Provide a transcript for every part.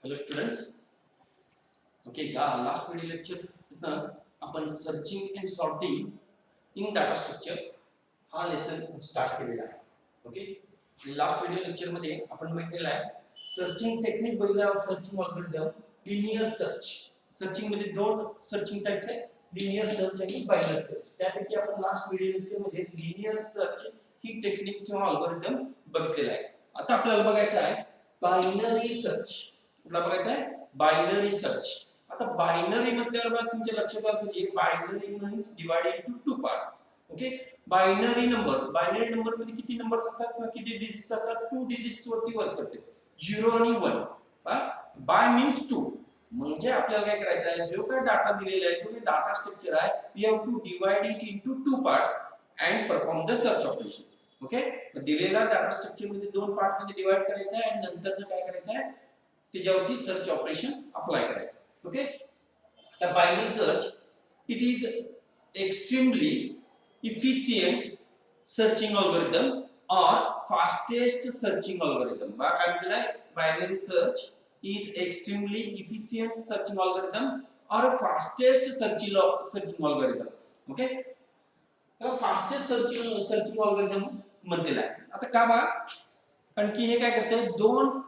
Hello students. Okay, last video lecture is the आपण searching and sorting in data structure हा lesson start केलेला आहे. Okay, last video lecture मध्ये आपण बघितलेला आहे सर्चिंग टेक्निक बघितला, searching algorithm, linear search. Searching मध्ये दोन सर्चिंग टाइप्स आहेत, लिनियर सर्च आणि बायनरी सर्च. त्यापैकी आपण लास्ट व्हिडिओ लेक्चर मध्ये लिनियर सर्च ही टेक्निक किंवा अल्गोरिदम बघितलेला आहे. आता आपल्याला बघायचं आहे बायनरी सर्च. कुठला बघायचा आहे? Binary search. आता बायनरी म्हटल्यावर तुमच्या लक्षात आलं पाहिजे binary means divided into two parts. Okay, binary numbers, binary number मध्ये किती नंबर्स असतात किंवा किती डिजिट्स असतात? 2 डिजिट्स वरती वर्क करते, 0 आणि 1. Bye means 2. म्हणजे आपल्याला काय करायचं आहे, जो काही डाटा दिलेला आहे, जो काही डाटा स्ट्रक्चर आहे, we have to divide it into two parts and perform the search operation. Okay, दिलेला डाटा स्ट्रक्चर मध्ये दोन पार्ट मध्ये डिवाइड करायचा आहे आणि नंतर काय करायचं आहे, त्याच्यावरती सर्च ऑपरेशन अप्लाय करायचं. ओके, तर binary search it is extremely efficient searching algorithm or fastest searching algorithm. बा काय म्हटलंय, binary search is extremely efficient searching algorithm or fastest searching algorithm. Okay, तर फास्टेस्ट सर्चिंग अल्गोरिदम म्हणतेला आहे. आता का बा, कारण की हे काय करते, दोन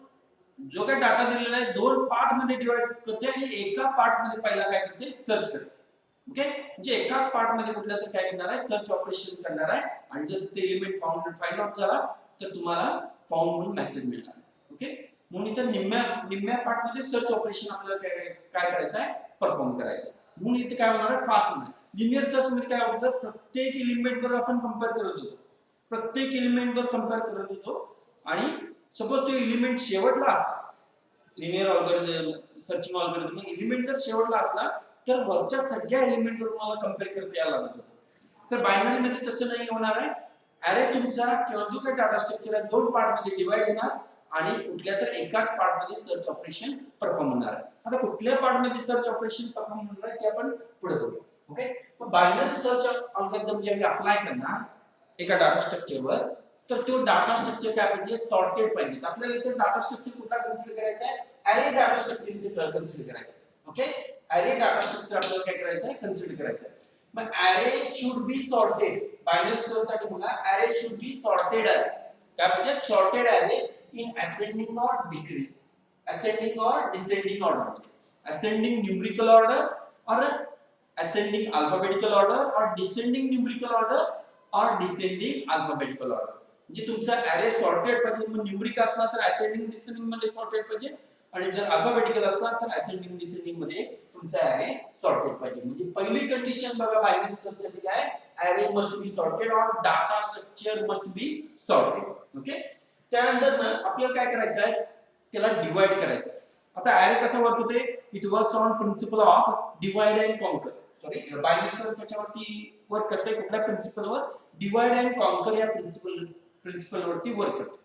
जो काही डाटा दिलेला आहे दोन पार्ट मध्ये डिवाइड करते आणि एका पार्ट मध्ये पहिला काय करते, सर्च करते. ओके, म्हणजे एकाच पार्ट मध्ये कुठलं तर काय करणार आहे, सर्च ऑपरेशन करणार आहे आणि जर ते एलिमेंट फाइंड आउट झाला तर तुम्हाला फाउंड म्हणून मेसेज मिळणार. ओके, म्हणून इथे निम्म्या पार्ट मध्ये सर्च ऑपरेशन आपल्याला काय करायचं आहे, परफॉर्म करायचं. म्हणून इथे काय होणार आहे, फास्ट होणार. लिनियर सर्च मध्ये काय होतं, प्रत्येक एलिमेंट वर आपण कंपेअर करत होतो, प्रत्येक एलिमेंट वर कंपेअर करत होतो आणि सपोज तो एलिमेंट शेवटला असता, linear algorithm searching algorithm element जर शेवटला असला तर वरच्या सगळ्या एलिमेंटवर मला कंपेअर करता यायला लागत होतं. तर बायनरी मध्ये तसं नाही होणार आहे. अरे तुमचा किंवा जो काही डाटा स्ट्रक्चर आहे दोन पार्ट मध्ये डिवाइड होणार आणि कुठल्या तर एकाच पार्ट मध्ये सर्च ऑपरेशन परफॉर्म होणार आहे. आता कुठल्या पार्ट मध्ये सर्च ऑपरेशन परफॉर्म होणार आहे ते आपण पुढे बघूया. ओके, मग बायनरी सर्च अल्गोरिदम जे अप्लाय करणार एका डाटा स्ट्रक्चरवर, तर तो डाटा स्ट्रक्चर काय पाहिजे, सॉर्टेड पाहिजे. आपल्याला इथे डाटा स्ट्रक्चर कुठला कन्सिडर करायचा आहे, अरे डाटा स्ट्रक्चर इथे कन्सिडर करायचं आहे. ओके, अरे डाटा स्ट्रक्चर आपल्याला काय करायचं आहे, कन्सिडर करायचं आहे. मग अरे should be sorted. Binary search साठी म्हणा अरे शुड बी सॉर्टेड अरे. काय म्हणजे सॉर्टेड अरे इन असेंडिंग और डिक्रीज, असेंडिंग और descending order, ascending numerical order और असेंडिंग अल्फाबेटिकल ऑर्डर और डिसेंडिंग न्यूमेरिकल ऑर्डर और डिसेंडिंग अल्फाबेटिकल ऑर्डर. म्हणजे तुमचा अरे सॉर्टेड पाहिजे, मग न्यूमेरिक असला तर असेंडिंग डिसेंडिंग मध्ये सॉर्टेड पाहिजे आणि जर अल्फाबेटिकल असला तर असेंडिंग डिसेंडिंग मध्ये तुमचा अरे सॉर्टेड पाहिजे. म्हणजे पहिली कंडिशन बघा बायनरी सर्च साठी काय, अरे मस्ट बी सॉर्टेड और data structure must be sorted. Okay, त्यानंतर ना आपल्याला काय करायचं आहे, त्याला डिवाइड करायचं आहे. आता अरे कसा वर्क होते, it works on principle of divide and conquer. Sorry, binary search त्याच्यावरती वर्क करते, कुठल्या प्रिन्सिपलवर, डिवाइड अँड कॉन्कर या प्रिन्सिपल वरती वर्क करते.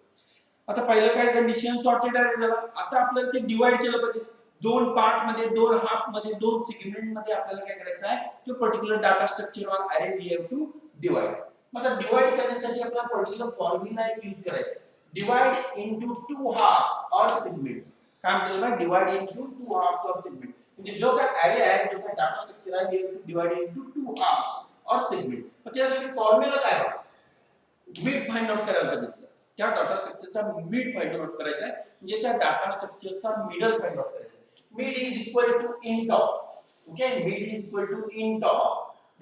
आता पहिलं काय कंडिशन, सॉर्टेड अरे झाला. आता आपल्याला ते डिवाइड केलं पाहिजे दोन पार्ट मध्ये, दोन हाफ मध्ये, दोन सेगमेंट मध्ये. आपल्याला काय करायचं आहे, तो पर्टिक्युलर डाटा स्ट्रक्चर ऑन अरे वी हॅव टू डिवाइड. मग आता डिवाइड करण्यासाठी आपल्याला पर्टिक्युलर फॉर्म्युला एक यूज करायचा आहे, डिवाइड इनटू टू हाफ्स और सेगमेंट्स. काय म्हणतात, डिवाइड इनटू टू हाफ्स और सेगमेंट. म्हणजे जो काय अरे आहे, जो काय डाटा स्ट्रक्चर आहे, we have to divide into two halves और सेगमेंट. मग त्यासाठी फॉर्म्युला काय आहे, मिड फाइंड आउट करायला पाहिजे. त्या डाटा स्ट्रक्चरचा मिड फाइंड आउट करायचा आहे, म्हणजे त्या डाटा स्ट्रक्चरचा मिडल फाइंड आउट करायचा. Mid is equal to int of. Okay, mid is equal to int of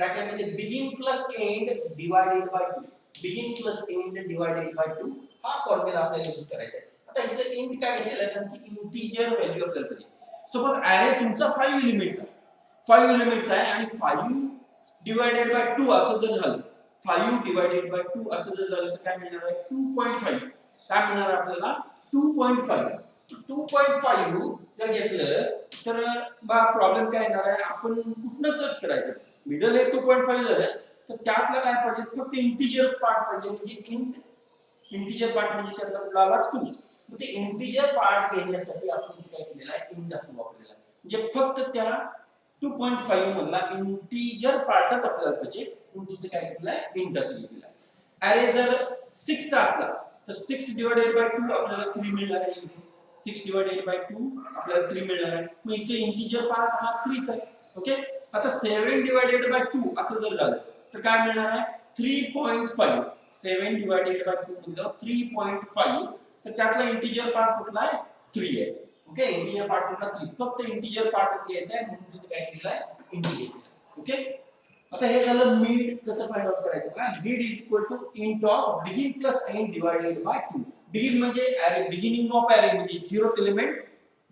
bracket मध्ये begin plus end divided by 2. begin plus end divided by 2 हा formula आपल्याला use करायचा आहे. आता इथे int काय घेतलेला आहे, कारण की इंटिजर व्हॅल्यू आपल्याला पाहिजे. सपोज अरे तुमचा 5 एलिमेंट्स आहे, 5 एलिमेंट्स आहे आणि 5 डिवाइडेड बाय 2 असं जर झालं, 5 डिवाइडेड बाय 2 असं जर झालं तर काय मिळणार आहे, 2.5. काय मिळणार आपल्याला, 2.5. 2.5 जर घेतलं तर बा प्रॉब्लेम काय येणार आहे, आपण कुठनं सर्च करायचं. मिडल हे 2.5 झालं तर त्यातला काय पाहिजे, फक्त इंटिजरच पार्ट पाहिजे. म्हणजे इंटिजर पार्ट म्हणजे त्यातला कुठला आला 2. मग ते इंटिजर पार्ट घेण्यासाठी आपण काय केलेलं आहे, इंट असं वापरलेलं आहे. म्हणजे फक्त त्या 2.5 मधला इंटिजर पार्टच आपल्याला पाहिजे, म्हणून तिथे काय केलेलं आहे, इंट असं घेतलेलं आहे. अरे जर 6 चा असला तर 6 डिवाइडेड बाय 2 आपल्याला 3 मिळणार आहे. 6 डिवाइडेड बाय 2 आपल्याला 3 मिळणार आहे. मग इथे इंटिजर पार्ट हा 3 आहे. ओके, आता 7 डिवाइडेड बाय 2 असं जर झालं तर काय मिळणार आहे 3.5. 7 डिवाइडेड बाय 2 म्हणजे 3.5. तर त्यातला इंटिजर पार्ट कुठला आहे 3 आहे. ओके, इंटिजर पार्ट कुठला 3, फक्त इंटिजर पार्टच घ्यायचा आहे म्हणून तिथे काय केलेलं आहे इंटिजर. ओके, आता हे झालं मिड कसं फाइंड आउट करायचं ना. Mid is equal to int of begin plus end divided by 2. Begin म्हणजे अरे बिगिनिंग ऑफ अरे म्हणजे 0th एलिमेंट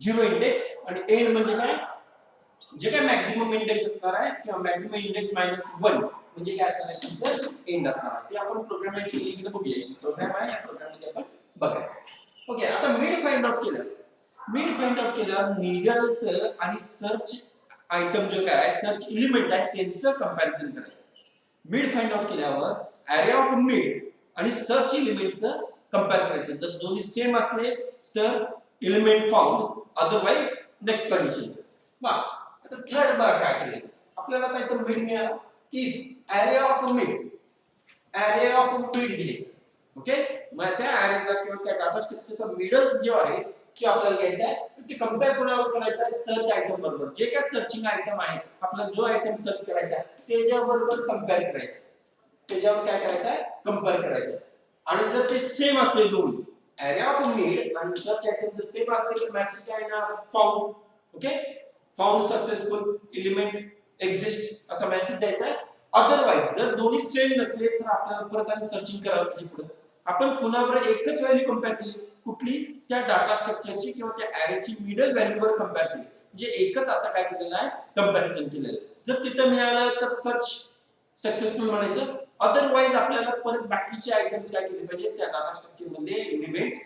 0 इंडेक्स आणि एंड म्हणजे काय जे काय मॅक्सिमम इंडेक्स असणार आहे किंवा मॅक्सिमम इंडेक्स -1 म्हणजे काय असणार आहे तुमचं एंड असणार आहे. ते आपण प्रोग्रामॅटिकली इकडे बघूया. प्रोग्राम आहे या प्रोग्राम मध्ये आपण बघायचं. ओके, आता मिड फाइंड आउट केलं. मिड फाइंड आउट केल्यावर मिडलचं आणि सर्च आयटम जो काय सर्च एलिमेंट आहे त्यांचं कंपॅरिझन करायचं. मिड फाइंड आउट केल्यावर ॲरे ऑफ मिड आणि सर्च एलिमेंटचं कंपेअर करायचं. जर दोन्ही सेम असले तर एलिमेंट फाउंड, अदरवाइज नेक्स्ट कंडिशनचं. बघा आता थर्ड बघा काय केलं आपल्याला. आता इथं मिड मिळाला. इफ ॲरे ऑफ मिड घ्यायचं. ओके, मग त्या ॲरेचा किंवा त्या डाटा स्ट्रक्चरचा मिडल जो आहे की आपल्याला घ्यायचा आहे ते कंपेअर कोणावर करायचं आहे सर्च आयटम बरोबर. जे काय सर्चिंग आयटम आहे आपला जो आयटम सर्च करायचा आहे त्याच्याबरोबर कंपेअर करायचं. त्याच्यावर काय करायचं आहे कंपेअर करायचं. आणि जर ते सेम असले दोन्ही ॲरे ऑफ मिड आणि सर्च आयटम जर सेम असले तर मेसेज काय येणार found. Okay, found successful element exist असा मेसेज द्यायचा आहे. अदरवाइज जर दोन्ही सेम नसले तर आपल्याला परत आणि सर्चिंग करायला पाहिजे. पुढे आपण पुन्हा बरं एकच व्हॅल्यू कंपेअर केली कुठली त्या डाटा स्ट्रक्चरची किंवा त्या ॲरेची मिडल व्हॅल्यूवर कंपेअर केली म्हणजे एकच आता काय केलेलं आहे कंपॅरिझन केलेलं. जर तिथं मिळालं तर सर्च सक्सेसफुल म्हणायचं. अदरवाइज आपल्याला परत बाकीचे आयटम्स काय केले पाहिजे त्या डाटा स्ट्रक्चर मध्ये एलिमेंट्स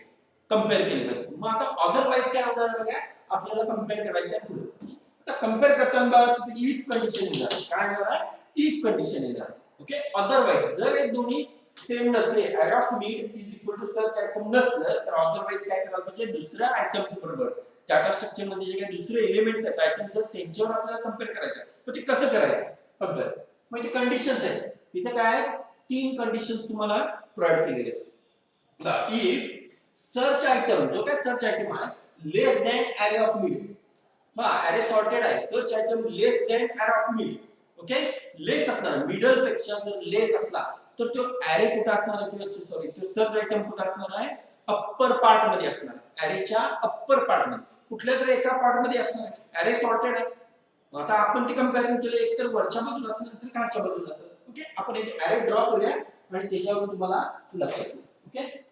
कंपेअर केले पाहिजे. मग आता अदरवाइज काय होणार बघा आपल्याला कंपेअर करायचं आहे पुढे. आता कंपेअर करताना तिथे इफ कंडिशन येणार. काय येणार इफ कंडिशन येणार. ओके, अदरवाइज जर हे दोन्ही सेम नसले array of mid is equal to search item नसलं तर अदरवाइज काय करायला पाहिजे दुसऱ्या आयटम्स बरोबर डाटा स्ट्रक्चर मध्ये जे काही दुसरे एलिमेंट्स आहेत आयटम्स त्यांच्यावर आपल्याला कंपेअर करायचं. तर ते कसं करायचं कंपेअर. मग इथे कंडिशन्स आहेत. इथे काय आहेत 3 कंडिशन्स तुम्हाला प्रोव्हाइड केलेले आहेत. इफ सर्च आयटम जो काय सर्च आयटम आहे less than array of mid. Array sorted आहे search item less than array of mid. Okay, less असणार मिडल पेक्षा जर लेस असला तर तो ॲरे कुठे असणार आहे किंवा सॉरी तो सर्च आयटम कुठे असणार आहे अप्पर पार्ट मध्ये असणार. ॲरेच्या अप्पर पार्ट मध्ये कुठल्या तरी एका पार्ट मध्ये असणार आहे. ॲरे सॉर्टेड आहे. आता आपण ते कंपॅरिझन केलं एक तर वरच्या बाजूला असेल तर खालच्या बाजूला असेल. ओके, आपण इथे ॲरे ड्रॉ करूया आणि त्याच्यावर तुम्हाला लक्षात येईल. ओके,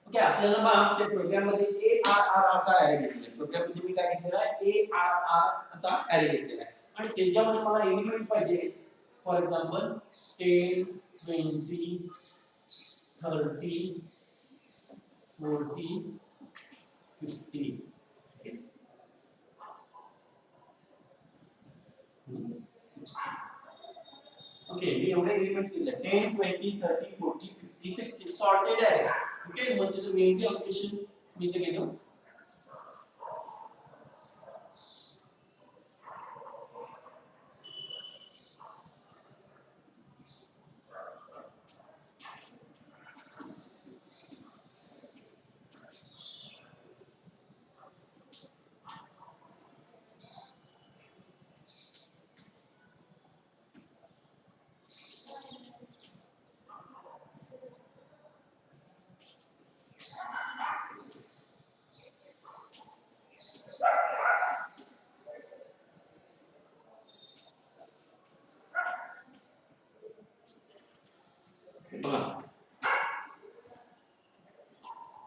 ओके आपल्याला मग त्या प्रोग्राम मध्ये ARR असा ॲरे घेतलेला. प्रोग्राम मध्ये मी काय घेतलेला आहे ARR असा ॲरे घेतलेला आहे आणि त्याच्यामध्ये मला एलिमेंट पाहिजे. For example 10 20 30 40 50 60. ओके, मी एवढे एलिमेंट्स दिले 10 20 30 40 50 60 सॉर्टेड ॲरे. ओके, म्हणजे जो मेन ऑपरेशन मी इथे घेतो.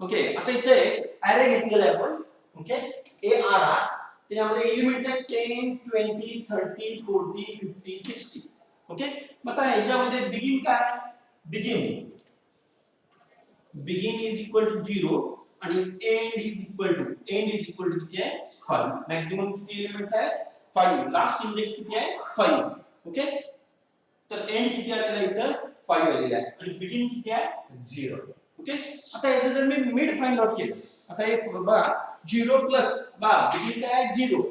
ओके, आता इथे ॲरे घेतलेला आहे आपण. ओके, ARR त्यामध्ये एलिमेंट्स आहेत 10 20 30 40 50 60. ओके, मग आता ह्याच्यामध्ये बिगिन काय बिगिन इज इक्वल टू 0 आणि एंड इज इक्वल टू किती आहे 5. मॅक्सिमम किती एलिमेंट्स आहेत 5. लास्ट इंडेक्स किती आहे 5. ओके, तर एंड किती आलेला आहे इथं 5 आलेला आहे आणि बिगिन किती आहे 0. ओके. आता याचं जर मी मिड फाइंड आउट केलं, आता हे बघा 0 प्लस बिगिन काय 0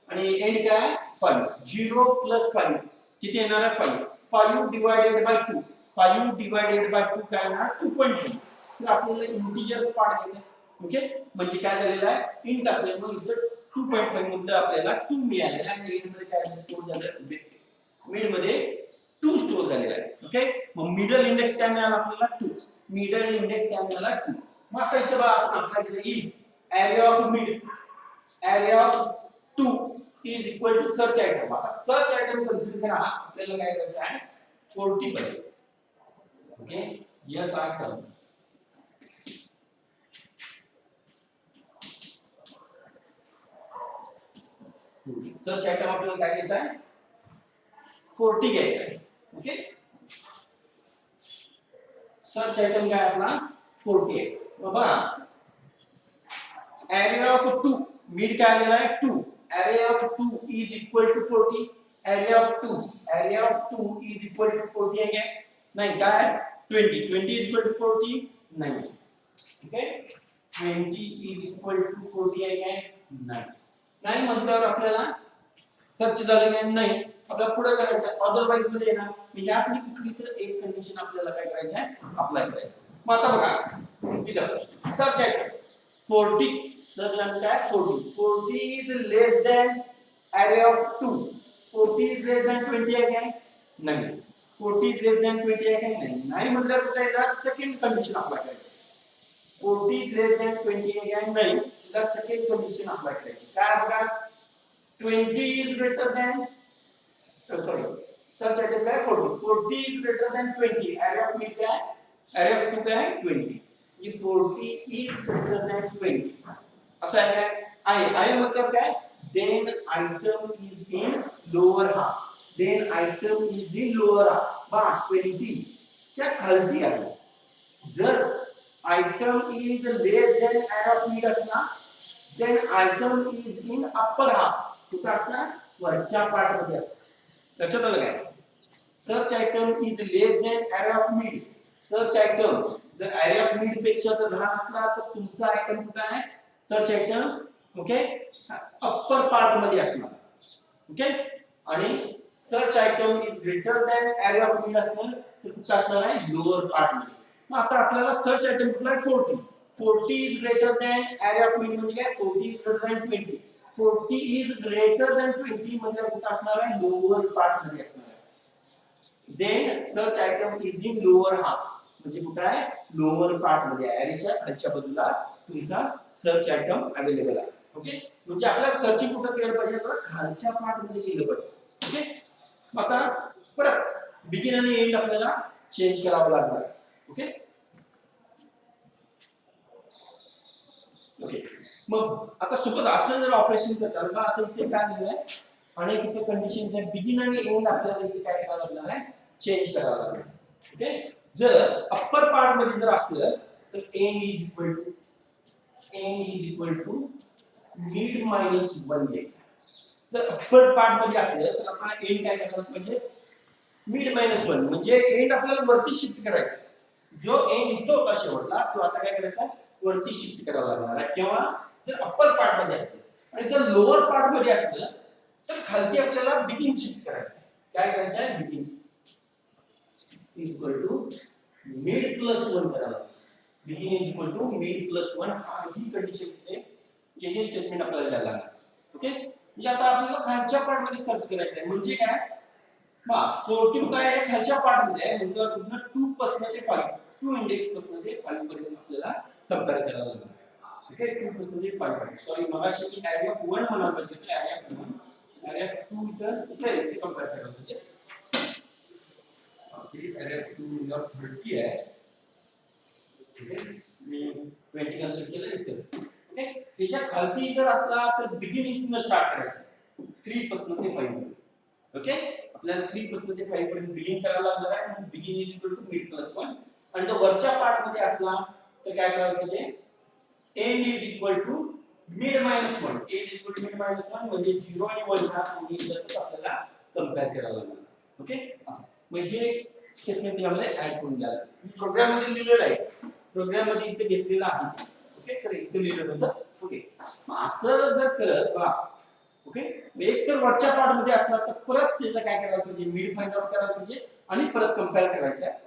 आणि एंड काय 5. 0 प्लस 5 किती येणार आहे 5. 5 डिवाइडेड बाय 2, 5 डिवाइडेड बाय 2 काय येणार 2.5. तर आपल्याला इंटिजर्स पार्ट घ्यायचा. ओके, म्हणजे काय झालेलं आहे इंट असल्यामुळे इथं 2.5 मधलं आपल्याला 2 मिळालेलं आहे. एंड मध्ये काय स्टोअर झालं, मिड मध्ये 2 स्टोअर झालेला आहे. ओके, मग मिडल इंडेक्स काय मिळाला आपल्याला 2. मिडल इंडेक्स काय मिळाला 2. मग आता इथं बघा आपण अप्लाय केलं is array of mid, array of 2 is equal to search item. आता सर्च आयटम कन्सिडर करा, आपल्याला काय करायचं आहे 40 पाहिजे. Okay, yes item search item आपल्याला काय घ्यायचा आहे 40 घ्यायचा आहे. ओके, सर्च आयटम काय आपला 40 आहे. बाबा एरिया ऑफ 2 मिड काय आलेला आहे 2. Array of 2 is equal to 40. Array of 2 is equal to 40 आहे काय नाही, काय 20 इज इक्वल टू 40 नाही. ओके, 20 इज इक्वल टू 40 आहे काय नाही. नाही म्हटल्यावर आपल्याला सर्च झालं काय नाही, आपल्याला पुढे करायचं अदरवाइज मध्ये येणार. यातली कुठली तर एक कंडिशन आपल्याला काय करायचं आहे अप्लाय करायचं. मग आता बघा इथं सर्च आयटम 40, सर्च आयटम काय 40 is less than area of 2. 40 is less than 20 आहे काय नाही. 40 इज लेस दॅन 20 आहे काय नाही. नाही म्हटल्यावर कुठे येणार सेकंड कंडिशन अप्लाय करायची. 40 इज लेस दॅन 20 आहे काय नाही, त्याला सेकंड कंडिशन अप्लाय करायची. काय बघा 20 is greater than sorry search item काय 40 is greater than 20. area of mid काय area of 2 काय 20. ये 40 is greater than 20 असं आहे काय आहे मतलब काय then item is in lower half. then item is in lower half. बा 20 च्या खाली आहे. जर item is less than area of mid असला then item is in upper half. कुठं असणार वरच्या पार्ट मध्ये असणार. लक्षात आलं काय search item is less than area of mid. Search item जर एरिया ऑफ मिड पेक्षा जर लहान असला तर तुमचा आयटम कुठे आहे search item okay upper part मध्ये असणार. ओके, आणि search item is greater than area of mid असणार तर कुठे असणार आहे लोअर पार्ट मध्ये. मग आता आपल्याला सर्च आयटम कुठला आहे 40 is greater than area of mid म्हणजे काय 40 is greater than 20. 40 is greater than 20 म्हणजे कुठे असणार आहे लोअर पार्ट मध्ये असणार आहे. then search item is in lower half म्हणजे कुठे आहे लोअर पार्ट मध्ये आहे. एरियाच्या खालच्या बाजूला तुमचा सर्च आयटम अवेलेबल आहे. ओके, म्हणजे आपल्याला सर्चिंग कुठे केलं पाहिजे तर खालच्या पार्ट मध्ये केलं पाहिजे. ओके, आता परत बिगिन आणि एंड आपल्याला चेंज करावं लागणार. ओके ओके, मग आता सोबत असं जर ऑपरेशन करता बघा आता इथे काय झालेलं आहे अनेक इथे कंडिशन आहे बिगिन आणि एंड आपल्याला इथे काय करावं लागणार आहे चेंज करावं लागणार. ओके, जर अप्पर पार्ट मध्ये जर असलं तर end is equal to mid minus 1 घ्यायचं. जर अप्पर पार्ट मध्ये असलं तर आपण एंड काय करायला पाहिजे मिड मायनस 1 म्हणजे एंड आपल्याला वरती शिफ्ट करायचा. जो एंड इथं होता शेवटला तो आता काय करायचा वरती शिफ्ट करावा लागणार आहे. किंवा जर अप्पर पार्ट मध्ये असतं आणि जर लोअर पार्ट मध्ये असतं तर खालती आपल्याला बिगिन शिफ्ट करायचं. काय करायचं आहे begin equal to mid plus 1 करायला. Begin is equal to mid plus 1 हा ही कंडिशन इथे जे हे स्टेटमेंट आपल्याला द्यायला लागणार. ओके, म्हणजे आता आपल्याला खालच्या पार्ट मध्ये सर्च करायचं आहे म्हणजे काय बा 40 काय आहे खालच्या पार्ट मध्ये आहे म्हणजे पूर्ण 2 पासून ते 5 2 इंडेक्स पासून ते 5 पर्यंत आपल्याला कंपेअर करायला लागणार. ओके, 2 पासून ते 5 सॉरी मगाशी मी एरिया 1 म्हणायला पाहिजे तर एरिया 1 एरिया 2 इथे कंपेअर करायला पाहिजे. ओके, एरिया 2 जर 30 आहे ओके मी 20 कन्सिडर केलं इथे. ओके, त्याच्या खालती जर असला तर बिगिनिंग स्टार्ट करायचं 3 पासून ते 5. ओके, आपल्याला 3 पासून ते 5 पर्यंत बिगिन करायला लागणार आहे. म्हणून begin is equal to mid plus 1 आणि जर वरच्या पार्ट मध्ये असला तर काय करायला पाहिजे end is equal to mid minus 1. End is equal to mid minus 1 म्हणजे 0 आणि 1 हा दोन्ही एकच आपल्याला कंपेअर करायला लागणार. ओके, असं मग हे स्टेटमेंट यामध्ये ऍड करून द्याल. मी प्रोग्राम मध्ये लिहिलेलं आहे प्रोग्राम मध्ये इथे घेतलेलं आहे. ओके, तर इथे लिहिलं होतं. ओके, असं जर करत बघा. ओके, एक तर वरच्या पार्ट मध्ये असला तर परत त्याचं काय करायला पाहिजे, मिड फाइंड आउट करायला पाहिजे आणि परत कंपेअर करायचं आहे.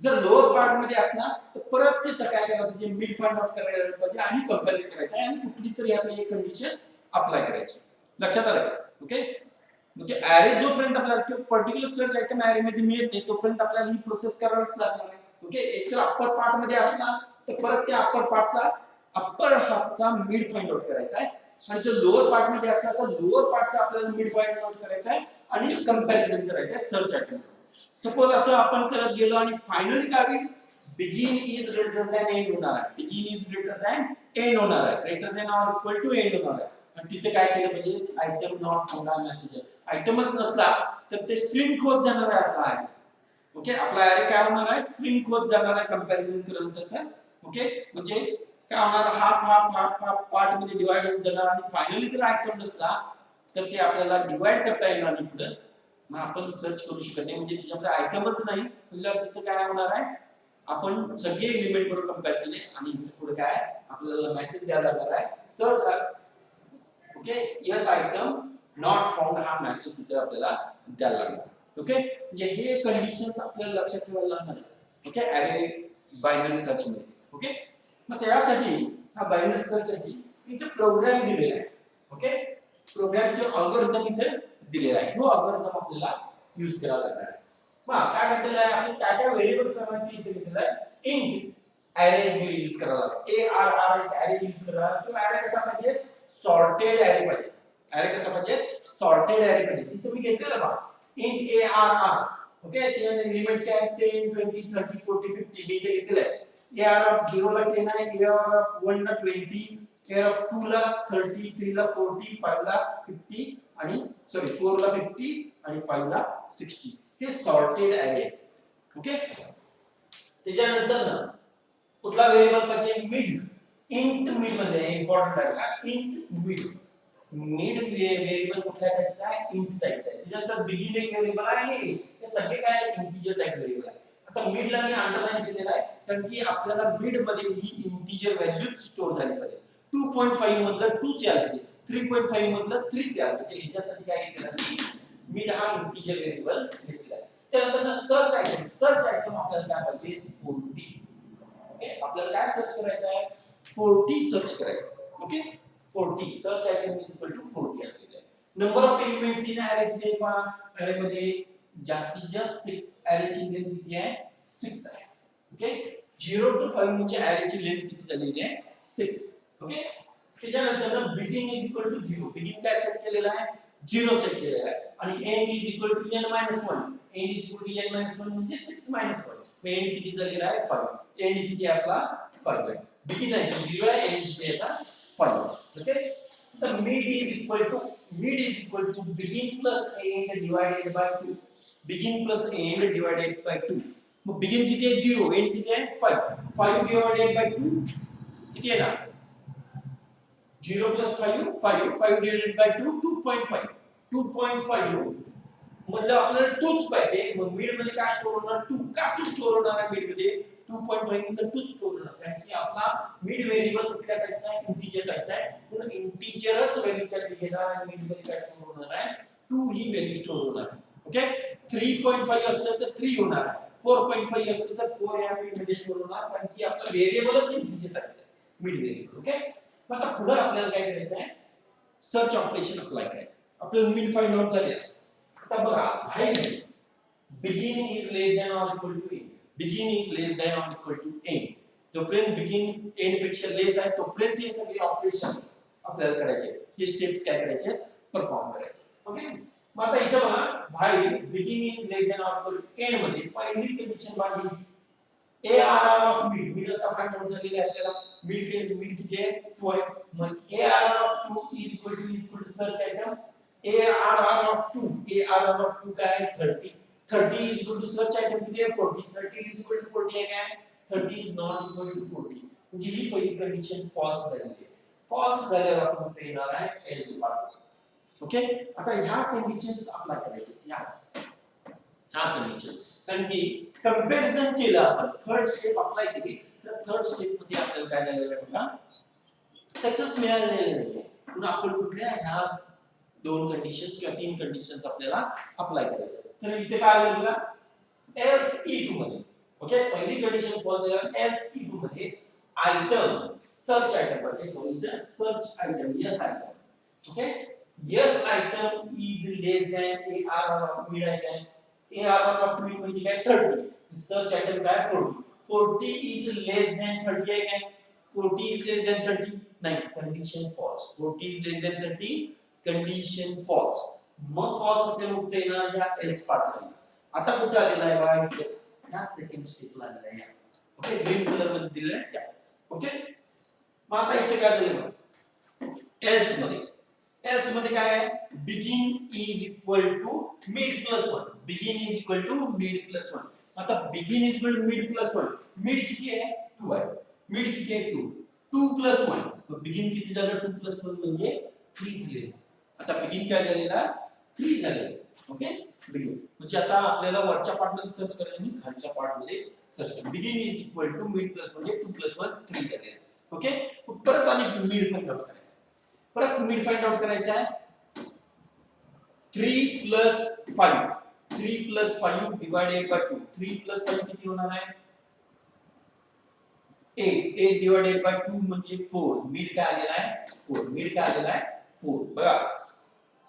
जर लोअर पार्ट मध्ये असला तर परत त्याचं काय करायला पाहिजे, मिड फाइंड आउट करायला पाहिजे आणि कंपेअर करायचं आहे आणि कुठली तरी आपल्याला एक कंडिशन अप्लाय करायची. लक्षात आलं का? ओके, म्हणजे ॲरे जोपर्यंत आपल्याला पर्टिक्युलर सर्च आयटम ॲरे मध्ये मिळत नाही तोपर्यंत आपल्याला ही प्रोसेस करावीच लागणार आहे. ओके, एक तर अप्पर पार्ट मध्ये असला तर परत त्या अप्पर पार्टचा अप्पर हाफचा मिड फाइंड आउट करायचा आहे आणि जर लोअर पार्ट मध्ये असला तर लोअर पार्टचा आपल्याला मिड फाइंड आउट करायचा आहे आणि कंपॅरिझन करायचं आहे सर्च आयटम. सपोज असं आपण करत गेलो आणि फायनली काय होईल, begin is greater than end होणार आहे. Begin is greater than end होणार आहे, greater than or equal to end होणार आहे. आणि तिथे काय केलं पाहिजे, आयटम नॉट फाउंड हा मेसेज. आयटमच नसला तर ते स्विंग होत जाणार आहे आपला आहे. ओके, आपला ॲरे काय होणार आहे, स्विंग होत जाणार आहे कंपॅरिझन करून तसं. ओके, म्हणजे काय होणार, half half half half part मध्ये डिवाइड होत जाणार आणि फायनली जर आयटम नसला तर ते आपल्याला डिवाइड करता येणार नाही पुढे. मग आपण सर्च करू शकत नाही, म्हणजे त्याच्यामध्ये आयटमच नाही म्हणजे तिथे काय होणार आहे, आपण सगळे एलिमेंट बरोबर कंपेअर केले आणि पुढे काय आपल्याला मेसेज द्यायला लागणार आहे, search. Okay, yes item not found हा मेसेज तिथे आपल्याला द्यायला लागणार. ओके, म्हणजे हे कंडिशन्स आपल्याला लक्षात ठेवायला लागणार आहे. ओके, ॲरे बायनरी सर्च मध्ये. ओके, मग त्यासाठी हा बायनरी सर्च साठी इथे प्रोग्राम दिलेला आहे. ओके, प्रोग्राम किंवा अल्गोरिदम इथे दिलेला आहे. तो अल्गोरिदम आपल्याला यूज करावा लागणार आहे. मग काय म्हटलेलं आहे, आपण काय काय व्हेरिएबल्स सर्वांची इथे दिलेला आहे, इंट ॲरे यूज करावा लागेल. A R R array use करावा. तो ॲरे कसा पाहिजे, सॉर्टेड ॲरे पाहिजे. ॲरे कसा पाहिजे, सॉर्टेड ॲरे पाहिजे. इथे तुम्ही घेतलेलं बघा, int A R R. Okay, त्याचे एलिमेंट्स काय आहेत, 10 20 30 40 50 मी इथे घेतलेलं आहे. ए आर ऑफ 0 ला 10 आहे, ए आर ऑफ 1 ला 20, ए आर ऑफ 2 ला 30, 3 ला 40, 5 ला 50 आणि सॉरी 4 ला 50 आणि 5 ला 60. हे सॉर्टेड ॲरे आहे. ओके, त्याच्यानंतर ना कुठला व्हेरिएबल पाहिजे, मिड. इंट मिड मध्ये इम्पॉर्टंट आहे का, इंट मिड. मिड व्हेरिएबल कुठल्या टाइपचा आहे, इंट टाइपचा आहे. त्यानंतर बिगिन एक व्हेरिएबल आहे आणि हे सगळे काय इंटिजर टाइप व्हेरिएबल आहे. आता मिडला मी अंडरलाइन केलेला आहे कारण की आपल्याला मिड मध्ये ही इंटिजर व्हॅल्यू स्टोअर झाली पाहिजे. 2.5 मधलं 2 चे आले पाहिजे, 3.5 मधलं 3 चे आले पाहिजे. ह्याच्यासाठी काय केलं, मिड हा इंटिजर व्हेरिएबल घेतलेला आहे. त्यानंतर सर्च आयटम. सर्च आयटम आपल्याला काय पाहिजे, 40. ओके, आपल्याला काय सर्च करायचं आहे, 40 सर्च करायचं. Okay, 40 search item is equal to 40 असलेलं आहे. Number of elements in array किती आहे, ॲरे मध्ये जास्तीत जास्त ॲरेची लेंथ किती आहे, 6 आहे. ओके, 0 to 5 म्हणजे ॲरेची लेंथ किती झालेली आहे, 6. ओके, त्याच्यानंतर begin is equal to 0. Begin काय सेट केलेला आहे, 0 सेट केलेला आहे आणि end is equal to n - 1. End is equal to n - 1 म्हणजे 6 - 1. एंड किती झालेला आहे, 5. एंड किती आहे आपला, 5 आहे. बिगिन आहे 0 आहे, एंड किती आहे आता 5. ओके, तर mid is equal to begin plus end divided by 2. Begin plus end divided by 2. मग बिगिन किती आहे, 0. एंड किती आहे, 5. 5 डिवाइडेड बाय 2 किती आहे ना, 0 plus 5 5 divided by 2 2.5. 2.5 मतलब आपल्याला 2च पाहिजे. मग मिड मध्ये काय स्टोअर होणार, 2. का 2 स्टोअर होणार आहे मिड मध्ये, 2.5 मध्ये 2 स्टोअर होणार कारण की आपला मिड व्हेरिएबल कुठल्या टाइपचा आहे, इंटिजर टाइपचा आहे. म्हणून इंटिजरच व्हॅल्यू त्यात घेणार आणि मिड मध्ये काय स्टोअर होणार आहे, 2 ही व्हॅल्यू स्टोअर होणार आहे. ओके, 3.5 असलं तर 3 होणार आहे, 4.5 असलं तर 4 या मिड मध्ये स्टोअर होणार कारण की आपला व्हेरिएबलच इंटिजर टाइपचा आहे, मिड व्हेरिएबल. ओके, आता पुढे आपल्याला काय करायचं आहे, सर्च ऑपरेशन अप्लाय करायचं. आपल्याला मिड फाइंड आउट झाले. आता बघा, high begin is less than or equal to end. Begin is less than or equal to end. जोपर्यंत बिगिन एंड पेक्षा लेस आहे तोपर्यंत हे सगळे ऑपरेशन्स आपल्याला करायचे, हे स्टेप्स काय करायचे, परफॉर्म करायचे. ओके, मग आता इथे बघा, भाई begin is less than or equal to end मध्ये पहिली कंडिशन बांधली, A R R of mid. Mid आता फाइंड आउट झालेली आहे आपल्याला. मिड किती आहे, 2 आहे. मग A R R of 2 is equal to search item A R R of 2. A R R of 2 काय आहे, 30. 30 is equal to search item किती आहे, 40. 30 इज इक्वल टू 40 आहे काय, 30 इज नॉट इक्वल टू 40. म्हणजे ही पहिली कंडिशन फॉल्स झालेली आहे. फॉल्स झाल्यावर आपण ते येणार आहे एल्स पार्ट. ओके, आता ह्या कंडिशन्स अप्लाय करायचे, ह्या कंडिशन. कारण की कंपॅरिझन केलं आपण, थर्ड स्टेप अप्लाय केली, तर थर्ड स्टेप मध्ये आपल्याला काय झालेलं आहे बघा, सक्सेस मिळालेलं नाहीये. म्हणून आपण कुठल्या ह्या दोन कंडिशन्स किंवा तीन कंडिशन्स आपल्याला अप्लाय करायचं. तर इथे काय आलं बघा, एल्स इफ मध्ये, ओके, पहिली कंडिशन फॉल्स झाल्यावर एल्स इफ मध्ये आयटम सर्च आयटम मध्ये search item yes item, okay, yes item is less than ARR of mid item. ARR of mid म्हणजे काय 30, search item काय 40, 40 is less than 30 आहे काय, 40 is less than 30 नाही, condition false, 40 is less than 30 condition false. मग false असल्यामुळे कुठे येणार या else पार्टला. आता कुठे आलेला आहे बघा, या सेकंड स्टेपला आलेला आहे, ओके, ग्रीन कलर मध्ये दिलेला आहे, ओके. मग आता इथे काय झालं बघा, else मध्ये, else मध्ये काय आहे, begin is equal to mid plus 1, begin is equal to mid plus 1. आता begin is equal to mid plus 1, mid किती आहे 2 आहे, mid किती आहे 2, 2 plus 1, तो begin किती झालं 2 plus 1 म्हणजे 3 झाले. आता begin काय झालेला 3 झाले, ओके, begin म्हणजे आता आपल्याला वरच्या पार्ट मध्ये सर्च करायचं आणि खालच्या पार्ट मध्ये सर्च करायचं. begin is equal to mid plus म्हणजे 2 plus 1 3 झाले, ओके. परत आणि mid फाइंड आउट करायचं, परत मिड फाइंड आउट करायचा आहे, 3 plus 5, 3 plus 5 divided by 2, 3 plus 5 किती होणार आहे 8, 8 divided by 2 म्हणजे 4, मिड काय आलेला आहे 4, मिड काय आलेला आहे 4 बघा.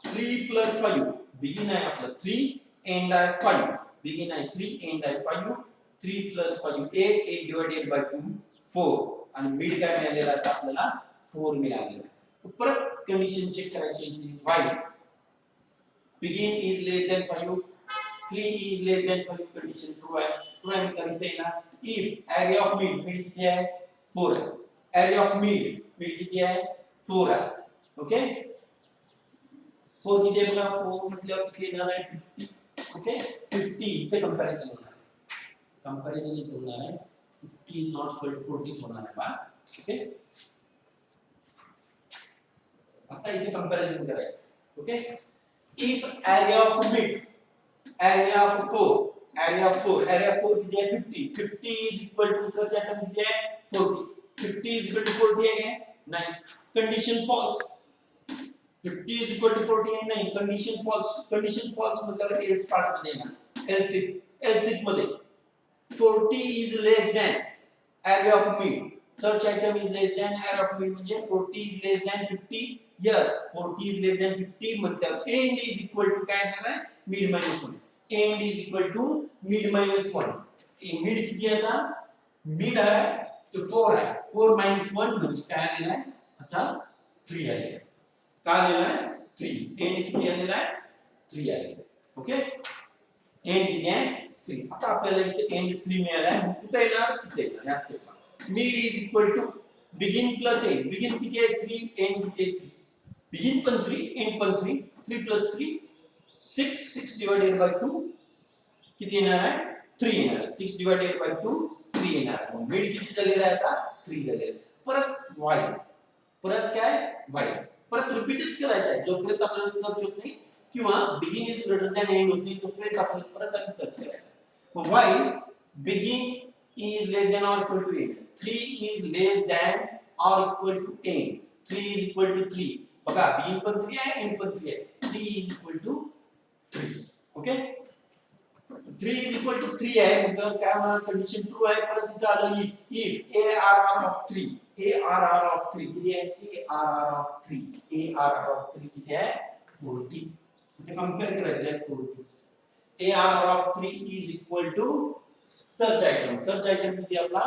3 plus 5 बिगिन आहे आपलं 3 एंड आहे 5, बिगिन आहे 3 एंड आहे 5, 3 plus 5 8, 8 divided by 2 4 आणि मिड काय मिळालेला आहे आपल्याला 4 मिळालेला आहे. परत कंडिशन चेक करायची, while begin is less than 5, 3 is less than 5 condition true आहे, ट्रू आहे करते ना. if area of mid, mid किती आहे 4 आहे, area of mid, mid किती आहे 4 आहे, ओके. 4 किती आहे बघा, 4 म्हटल्यावर किती येणार आहे 50, ओके. 50 इथे कंपॅरिझन होणार आहे, कंपॅरिझन इथे होणार आहे, 50 is not equal to 40 होणार आहे बा, ओके. आता इथे कंपॅरिझन करायचं, okay. if area of mid, area of 4, area of 4, area of 4 किती आहे 50, 50 is equal to search item किती आहे 40, 50 is equal to 40 आहे काय नाही, condition false, 50 is equal to 40 आहे नाही, कंडिशन फॉल्स, कंडिशन फॉल्स मतलब एल्स पार्ट मध्ये येणार, else if, else if मध्ये 40 is less than area of mid, search item is less than area of mid म्हणजे 40 is less than 50, yes 40 is less than 50 मतलब end is equal to काय येणार आहे mid minus 1, end is equal to mid minus 1. mid किती आहे आता, mid आहे तो 4 आहे, 4 minus 1 म्हणजे काय आलेला आहे आता 3 आलेला आहे, काय आलेला आहे 3, end किती आलेला आहे 3 आलेला आहे, ओके. end किती आहे 3. आता आपल्याला इथे end 3 मिळाला आहे, मग कुठे येणार इथे येणार या स्टेपला. mid is equal to begin plus end, begin किती आहे 3, end किती आहे 3, begin पण 3 end पण 3, 3 plus 3 6, 6 divided by 2 किती येणार आहे 3 येणार आहे, 6 divided by 2 3 येणार आहे. mid किती झालेला आहे आता 3 झालेला आहे. परत while, परत काय while, परत रिपीटच करायचं आहे जोपर्यंत आपल्याला सर्च होत नाही किंवा begin is greater than end होत नाही तोपर्यंत आपल्याला परत आणि सर्च करायचं. मग while begin is less than or equal to end, 3 is less than or equal to end, 3 is equal to 3 बघा, begin पण 3 आहे end पण 3 आहे, 3 is equal to 3, okay. 3 is equal to 3 आहे म्हणजे काय म्हणा कंडिशन ट्रू आहे. परत इथे आलं if ARR of 3, ARR of 3 किती आहे ARR of 3, ARR of 3 किती आहे 40, इथे कंपेअर करायचं आहे 40. ARR of 3 is equal to search item, search item किती आपला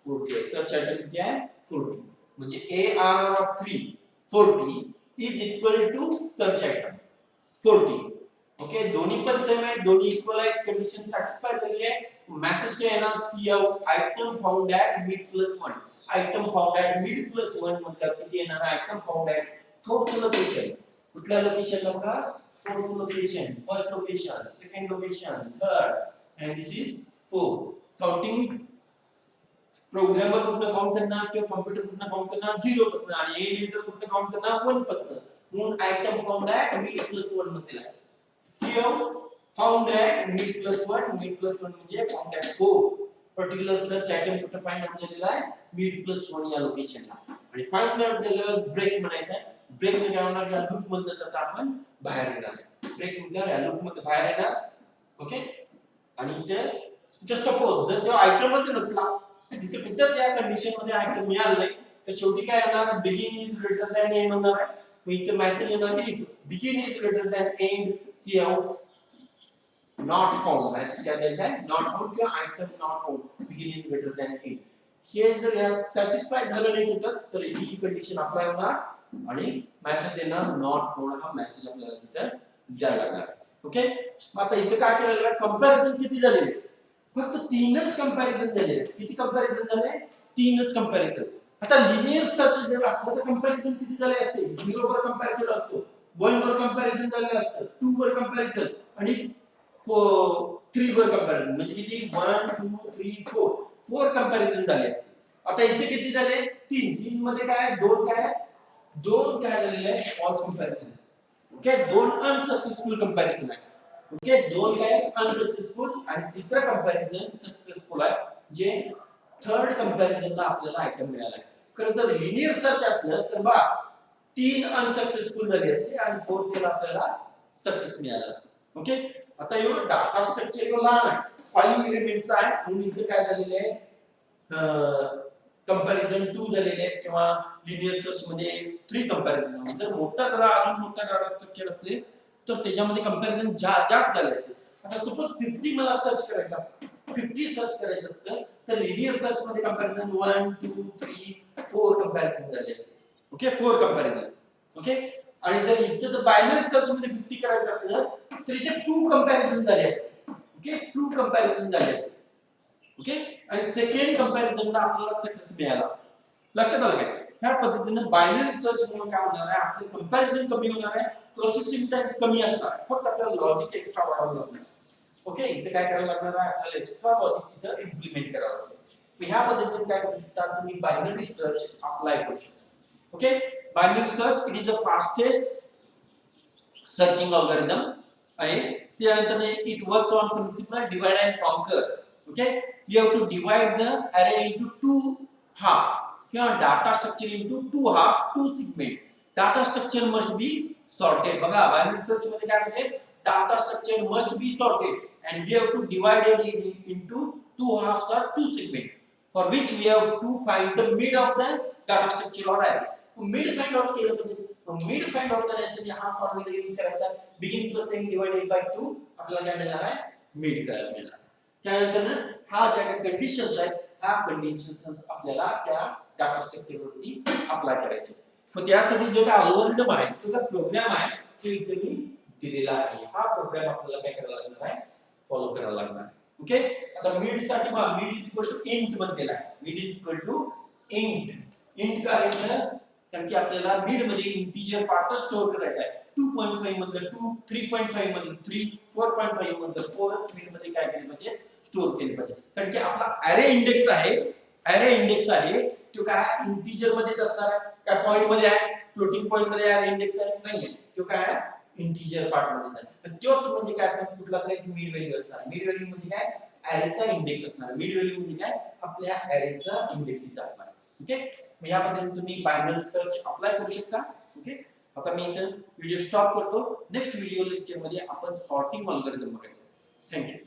40 आहे, सर्च आयटम किती आहे 40 म्हणजे ARR of 3 40 is equal to search item 40, okay. दोन्ही पण सेम आहे, दोन्ही इक्वल आहे, कंडिशन सॅटिस्फाय झालेली आहे. मेसेज काय येणार cout item found at mid plus 1, item found at mid plus 1 मतलब किती येणार item found at fourth location, कुठल्या लोकेशनला बघा fourth location, first location, second location, third and this is fourth. Counting programmer कुठनं count करणार किंवा computer कुठनं काउंट करणार 0 पासून आणि एंड युजर कुठनं काउंट करणार 1 पासून. म्हणून item found at mid plus 1 मध्ये आहे. CO found at mid plus one म्हणजे found at 4 particular search item कुठे फाइंड आउट झालेला आहे मिड प्लस वन या लोकेशनला. आणि फाइंड आउट झाल्यावर ब्रेक म्हणायचं आहे. ब्रेक म्हणजे काय होणार या लूप मधनं आता आपण बाहेर येणार. ब्रेक म्हणजे या लूप मध्ये बाहेर येणार. ओके. आणि इथे सपोज जर तो आयटमच नसला इथे कुठेच या कंडिशन मध्ये आयटम मिळाला नाही तर शेवटी काय येणार begin is greater than end होणार आहे. मग इथे मेसेज येणार की begin is greater than end cout not found. Message काय द्यायचा आहे नॉट फाउंड किंवा item not found begin is greater than end. हे जर या सॅटिस्फाय झालं नाही कुठं तर ही कंडिशन अप्लाय होणार आणि मेसेज येणार नॉट फाउंड. हा मेसेज आपल्याला तिथे द्यायला लागणार. ओके. आता इथे काय केलेलं आहे कंपॅरिझन किती झालेले फक्त 3च कंपॅरिझन झाले. किती कंपॅरिझन झाले 3च कंपॅरिझन. आता लिनियर सर्च जर असतं तर कंपॅरिझन किती झाले असते 0 वर कंपेअर केलं असतो 1 वर कंपॅरिझन झालं असतं 2 वर कंपॅरिझन आणि 3 वर कंपॅरिझन म्हणजे किती 1 2 3 4 कंपॅरिझन झाले असते. आता इथे किती झाले 3 मध्ये काय दोन काय झालेले आहे फॉल्स कंपॅरिझन. ओके. दोन अनसक्सेसफुल कंपॅरिझन आहे. ओके. दोन काय अनसक्सेसफुल आणि तिसरा कंपॅरिझन सक्सेसफुल आहे जे थर्ड कंपॅरिझनला आपल्याला आयटम मिळाला आहे. खरं जर लिनियर सर्च असलं तर बा 3 अनसक्सेसफुल झाले असते आणि फोर्थ आपल्याला सक्सेस मिळाला असतं. ओके. आता यो डाटा स्ट्रक्चर यो लहान आहे 5 एलिमेंट्स आहे म्हणून इथे काय झालेले आहे कंपॅरिझन 2 झालेले आहेत किंवा लिनियर सर्च मध्ये 3 कंपॅरिझन. जर मोठा अजून मोठा डाटा स्ट्रक्चर असले तर त्याच्यामध्ये कंपॅरिझन जास्त झाले असते. आता सपोज 50 मला सर्च करायचं असतं 50 सर्च करायचं असतं तर लिनियर सर्च मध्ये कंपॅरिझन 1 2 3 4 कंपॅरिझन झाले असते. ओके. 4 कंपॅरिझन. ओके. आणि जर इथे तर बायनरी सर्च मध्ये 50 करायचं असलं तर इथे 2 कंपॅरिझन झाले असते. ओके. 2 कंपॅरिझन झाले असते. ओके. आणि सेकंड कंपॅरिझनला आपल्याला सक्सेस मिळाला असतं. लक्षात आलं काय ह्या पद्धतीने बायनरी सर्च मुळे काय होणार आहे आपले कंपॅरिझन कमी होणार आहे प्रोसेसिंग टाइम कमी असणार आहे फक्त आपल्याला लॉजिक एक्स्ट्रा वाढवावं लागणार. ओके. इथे काय करायला लागणार आहे आपल्याला एक्स्ट्रा लॉजिक तिथे इम्प्लिमेंट करावं लागेल. तर ह्या पद्धतीने काय करू शकता तुम्ही बायनरी सर्च अप्लाय करू शकता. Okay. Binary search it is the fastest searching algorithm आहे. त्यानंतर it works on principle divide and conquer. Okay. You have to divide the array into two half किंवा data structure into two half two segment. Data structure must be sorted. बघा binary search मध्ये काय म्हणजे data structure must be sorted and we have to divide it into two halves or two segment for which we have to find the mid of the data structure or array. mid find out केलं पाहिजे. mid find out करण्यासाठी हा formula use करायचा begin plus end divided by 2 आपल्याला काय मिळणार आहे mid काय मिळणार. त्यानंतर हा ज्या कंडिशन्स आहेत ह्या कंडिशन्स आपल्याला त्या डाटा स्ट्रक्चर वरती अप्लाय करायचे. सो त्यासाठी जो काय अल्गोरिदम आहे तो काय प्रोग्राम आहे तो इथे मी दिलेला आहे. हा प्रोग्राम आपल्याला काय करायला लागणार आहे फॉलो करायला लागणार आहे. ओके. आता मिड साठी पहा mid is equal to int बनलेला आहे. Mid is equal to int. Int काय आहे कारण की आपल्याला मिड मध्ये इंटिजर पार्ट स्टोअर करायचा आहे. 2.5 मधलं 2 3.5 मधलं 3 4.5 मधलं 4च मिड मध्ये काय केलं पाहिजे स्टोअर केले पाहिजे. कारण की आपला अरे इंडेक्स आहे तो काय इंटिजर मध्येच असणार आहे काय पॉइंट मध्ये आहे फ्लोटिंग पॉइंट मध्ये अरे इंडेक्स आहे नाहीये तो काय आहे इंटिजर पार्ट मध्ये आहे. तर तोच म्हणजे काय असणार कुठला तरी एक मिड व्हॅल्यू असणार. मिड व्हॅल्यू म्हणजे काय अरेचा इंडेक्स असणार. मिड व्हॅल्यू म्हणजे काय आपल्या अरेचा इंडेक्स इथे असणार. ओके. मग या पद्धतीने तुम्ही बायनरी सर्च अप्लाय करू शकता. ओके. आता मी इथे व्हिडिओ स्टॉप करतो. नेक्स्ट व्हिडिओ लेक्चर मध्ये आपण सॉर्टिंग अल्गोरिदम बघायचं. थँक्यू.